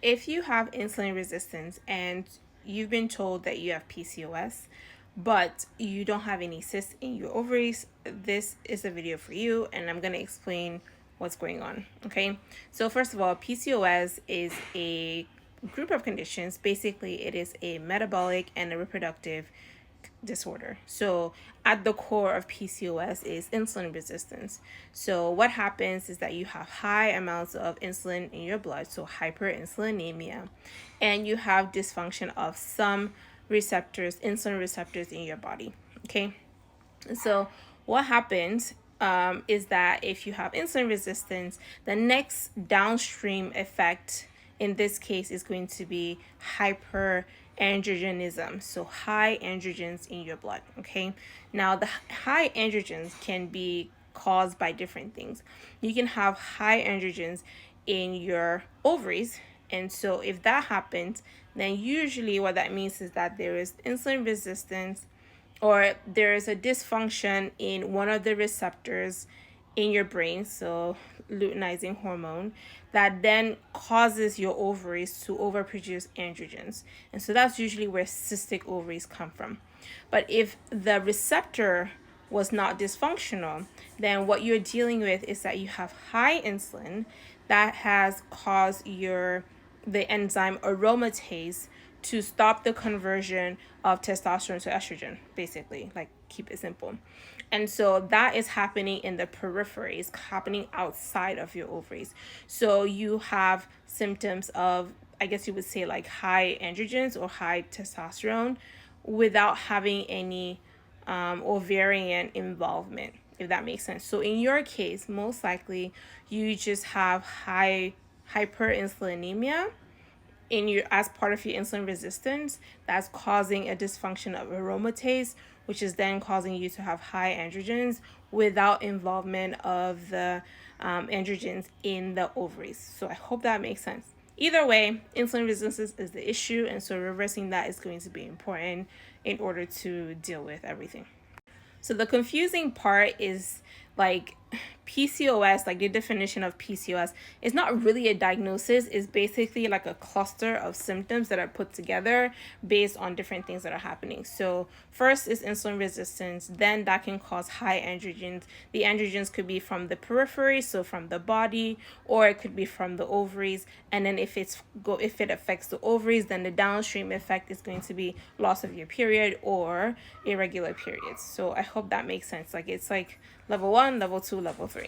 if you have insulin resistance and you've been told that you have PCOS, but you don't have any cysts in your ovaries, this is a video for you, and I'm going to explain what's going on. Okay, so first of all, PCOS is a group of conditions. Basically, it is a metabolic and a reproductive disorder. So at the core of PCOS is insulin resistance. So what happens is that you have high amounts of insulin in your blood, so hyperinsulinemia, and you have dysfunction of some receptors, insulin receptors in your body. Okay, so what happens is that if you have insulin resistance, the next downstream effect in this case is going to be hyperandrogenism, so high androgens in your blood. Okay, now the high androgens can be caused by different things. You can have high androgens in your ovaries, and so if that happens, then usually what that means is that there is insulin resistance, or there is a dysfunction in one of the receptors in your brain, so luteinizing hormone, that then causes your ovaries to overproduce androgens. And so that's usually where cystic ovaries come from. But if the receptor was not dysfunctional, then what you're dealing with is that you have high insulin that has caused the enzyme aromatase to stop the conversion of testosterone to estrogen, basically, like keep it simple. And so that is happening in the periphery, it's happening outside of your ovaries. So you have symptoms of, I guess you would say, like high androgens or high testosterone without having any ovarian involvement, if that makes sense. So in your case, most likely you just have high hyperinsulinemia in your as part of your insulin resistance that's causing a dysfunction of aromatase, which is then causing you to have high androgens without involvement of the androgens in the ovaries. So I hope that makes sense. Either way, insulin resistance is the issue, and so reversing that is going to be important in order to deal with everything. So the confusing part is like PCOS, like the definition of PCOS is not really a diagnosis. It's basically like a cluster of symptoms that are put together based on different things that are happening. So first is insulin resistance, then that can cause high androgens. The androgens could be from the periphery, so from the body, or it could be from the ovaries. And then if it affects the ovaries, then the downstream effect is going to be loss of your period or irregular periods. So I hope that makes sense. Like it's like level 1, level 2, level 3.